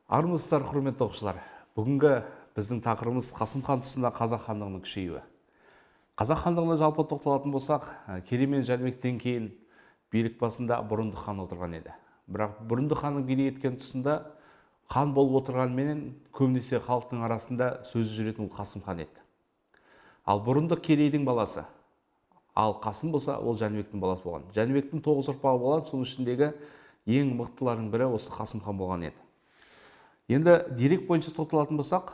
Армысыздар, құрметті оқушылар. Бүгінгі біздің тақырыбымыз Қасым хан тұсында қазақ хандығының күшеюі. Қазақ хандығына жалпы тоқталатын болсақ, Керей мен Жәнібектен кейін билік басында Бұрындық хан отырған еді. Бірақ Бұрындық ханның билік еткен тұсында хан болып отырғанменен көбінесе халықтың арасында сөзі жүретін ол Қасым хан еді. Ал Бұрындық Керейдің баласы, ал Қасым болса ол Жәнібектің баласы болған. Жәнібектің 9 ұрпағы болған, соның ішіндегі ең мықтылардың бірі осы Қасым хан болған еді. Енді дерек бойынша тоқталатын болсақ,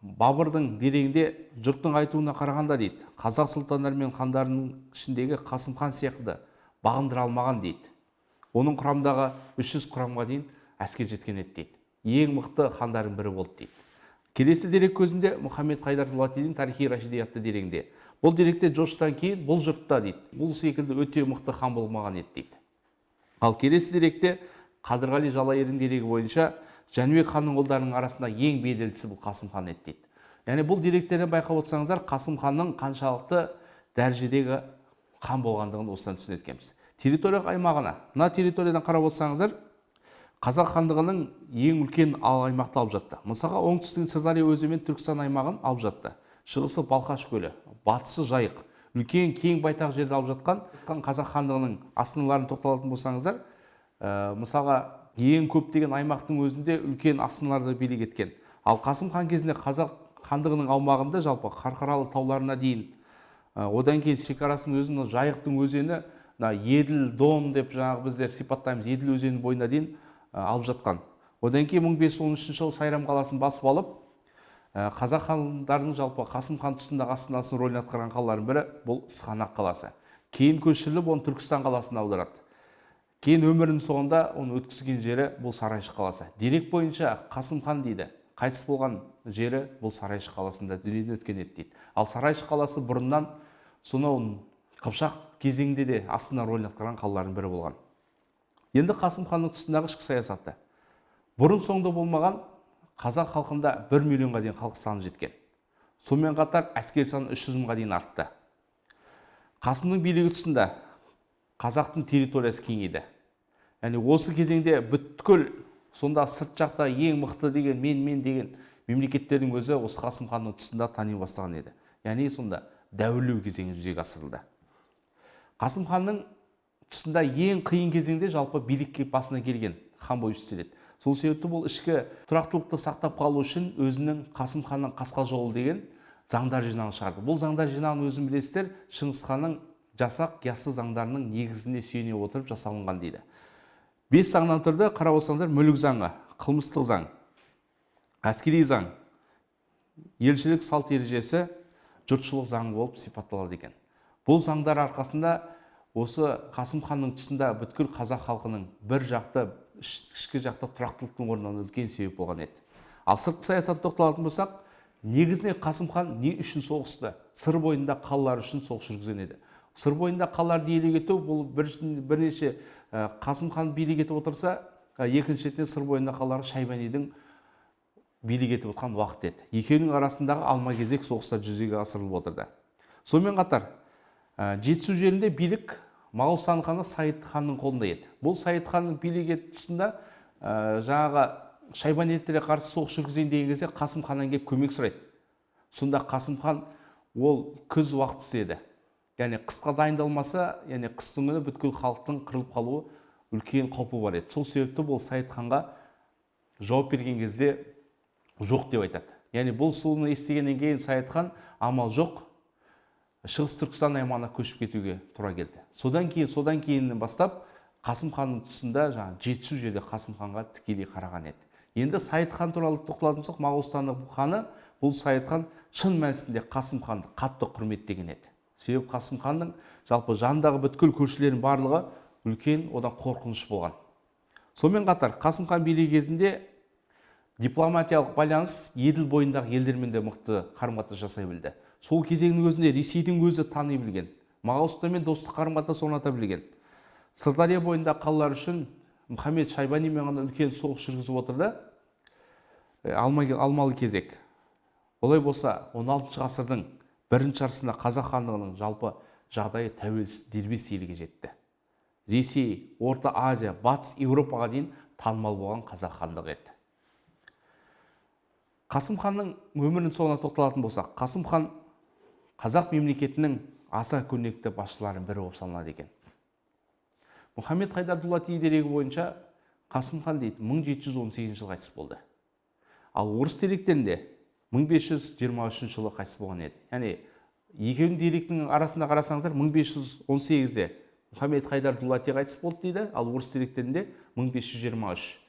Бабырдың дерегінде жұрттың айтуына қарағанда дейді, қазақ сұлтандары мен хандарының ішіндегі Қасым хан сияқты бағындыра алмаған дейді. Оның құрамдағы 300 құрамға дейін әскер жеткен еді дейді. Ең мықты хандардың бірі болды дейді. Келесі дерек көзінде Мұхаммед Хайдар Дулатидің тарихи Рашиди атты дерегінде. Бұл деректе Джоштан кейін бұл жұртта дейді, бұл секілді өте мықты хан болмаған еді дейді. Ал келесі деректе Қадырғали Жалайырдың дерегі бойынша Жәнібек ханның ұлдарының арасында ең беделдісі бұл Қасым хан еді дейді. Яғни бұл деректерден байқап отырсаңыздар, Қасым ханның қаншалықты дәрежедегі хан болғандығын осыдан түсінеді екенбіз. Территориялық аймағына, мына территориядан қарап отырсаңыздар, қазақ хандығының ең үлкен аймақты алып жатты. Мысалға оңтүстігін Сырдария өзені мен Түркістан аймағын алып жатты. Шығысы Балқаш көлі, батысы Жайық, үлкен кең байтақ жерді алып жатқан қазақ хандығының астаналарын тоқталатын болсаңыздар, мысалға ең көптеген аймақтың өзінде үлкен астаналарды билік еткен. Ал Қасым хан кезінде қазақ хандығының аумағында жалпы Қарқаралы тауларына дейін, одан кейін шекарасының өзін Жайықтың өзені, Еділ, Дон деп жаңағы біздер сипаттаймыз, Еділ өзенінің бойына дейін алып жатқан. Одан кейін 1513 жылы Сайрам қаласын басып алып, қазақ хандарының жалпы Қасым хан тұсындағы астанасының рөлін атқарған қалалардың бірі бұл Сығанақ қаласы. Кейін көшіріліп, оны Түркістан қаласына аударады. Кейін өмірінің соңында оны өткізген жері бұл Сарайшық қаласы. Дерек бойынша Қасым хан дейді, қайтыс болған жері бұл Сарайшық қаласында дүниеден өткен еді дейді. Ал Сарайшық қаласы бұрыннан сонау Қыпшақ кезеңінде де астана рөлін атқарған қалалардың бірі болған. Енді Қасым ханның тұсындағы ішкі саясаты. Бұрын соңды болмаған қазақ халқында 1 миллионға дейін халық саны жеткен. Сонымен қатар әскер саны 300 мыңға дейін артты. Қасымның билігі тұсында қазақтың территориясы кеңейді. Яғни осы кезеңде бүткіл сонда сырт жақта ең мықты деген мен деген мемлекеттердің өзі осы Қасым ханның тұсында тани бастаған еді. Яғни сонда дәуірлеу кезеңі жүзеге асырылды. Қасым ханның тұсында ең қиын кезеңде жалпы билікке басына келген хан болып істеледі. Сол себепті бұл ішкі тұрақтылықты сақтап қалу үшін өзінің Қасым ханның қасқа жолы деген заңдар жинағын шығарды. Бұл заңдар жинағын өзің білесіздер, Шыңғыс ханның жасақ яссы заңдарының негізіне сүйене отырып жасалынған дейді. 5 заңнан тұрды, қарап отырсаңыздар, мүлік заңы, қылмыстық заң, әскери заң, елшілік салт ережесі, жұртшылық заңы болып сипатталады екен. Бұл заңдар арқасында осы Қасым ханның тұсында бүткіл қазақ халқының бір жақты, ішкі жақта тұрақтылықтың орнына үлкен себеп болған еді. Ал сыртқы саясатты тоқталатын болсақ, негізінен Қасым хан не үшін соғысты? Сыр бойында қалалар үшін соғыс жүргізген еді. Сыр бойында қалаларды иелік ету, бұл бірнеше Қасым хан билік етіп отырса, екінші ретінде сыр бойында қалалары Шайбанидің билік етіп отқан уақыт еді. Екеуінің арасындағы алма-кезек соғыстар жүзеге асырылып отырды. Сонымен қатар, Жетісу жерінде билік Моғолстан ханы Сайд ханның қолында еді. Бұл Сайд ханның билік ету тұсында жаңағы Шайбаниліктерге қарсы соғыс жүргізейін деген кезде Қасым ханнан келіп көмек сұрайды. Сонда Қасым хан ол күз уақыты еді. Яғни қысқа дайындалмаса, яғни қыстың күні бүткіл халықтың қырылып қалуы үлкен қаупі бар еді. Сол себепті бұл Сайд ханға жауап берген кезде жоқ деп айтады. Яғни бұл соны естігеннен кейін Сайд хан амал жоқ, Шығыс Түркістан аймағына көшіп кетуге тура келді. Содан кейін бастап Қасым ханның тұсында Жетісу жерде Қасым ханға тікелей қараған еді. Енді Сайд хан туралы тоқталатын болсақ, Моғолстанның ханы бұл Сайд хан шын мәнісінде Қасым ханды қатты құрметтеген еді. Себебі Қасым ханның жалпы жандағы бүткіл көршілерінің барлығы үлкен, одан қорқыныш болған. Сонымен қатар Қасым хан билігі кезінде дипломатиялық байланыс Еділ бойындағы елдермен де мықты қарым-қатынас жасай білді. Сол кезеңнің өзінде Ресейдің өзі тани білген, Моғолстанмен достық қарым-қатынас орната білген. Сырдария бойында қалалар үшін Мұхаммед Шайбанимен ғана үлкен соғыс жүргізіп отырды. Алмалы кезек. Олай болса, 16 ғасырдың бірінші жартысында қазақ хандығының жалпы жағдайы тәуелсіз дербес елге жетті. Ресей, Орта Азия, Батыс Еуропаға дейін танымал болған қазақ хандығы еді. Қасым ханның өмірінің соңына тоқталатын болсақ, Қасым хан қазақ мемлекетінің аса көрнекті басшыларының бірі болып саналады екен. Мұхаммед Хайдар Дулати дерегі бойынша Қасым хан дейді 1718 жылы қайтыс болды. Ал орыс деректерінде 1523 жылы қайтыс болған еді. Яғни екеуінің деректің арасында қарасаңыздар 1518-де Мұхаммед Хайдар Дулати қайтыс болды дейді, ал орыс деректерінде 1523.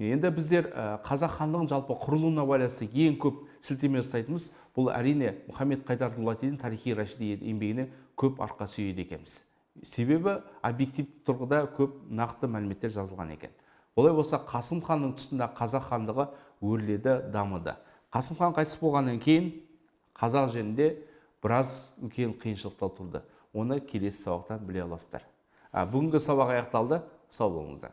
Енді біздер қазақ хандығын жалпы құрылуына байланысты ең көп сілтеме ұстайтынымыз бұл әрине Мұхаммед Хайдар Дулатидің тарихи рашиди еңбегіне көп арқа сүйейді екенбіз. Себебі объективті тұрғыда көп нақты мәліметтер жазылған екен. Олай болса Қасым ханның тұсында қазақ хандығы өрледі, дамыды. Қасым хан қайтыс болғаннан кейін қазақ жерінде біраз үлкен қиыншылықтар тұрды. Оны келесі сабақта біле аласыздар. Бүгінгі сабақ аяқталды. Сау болыңыздар.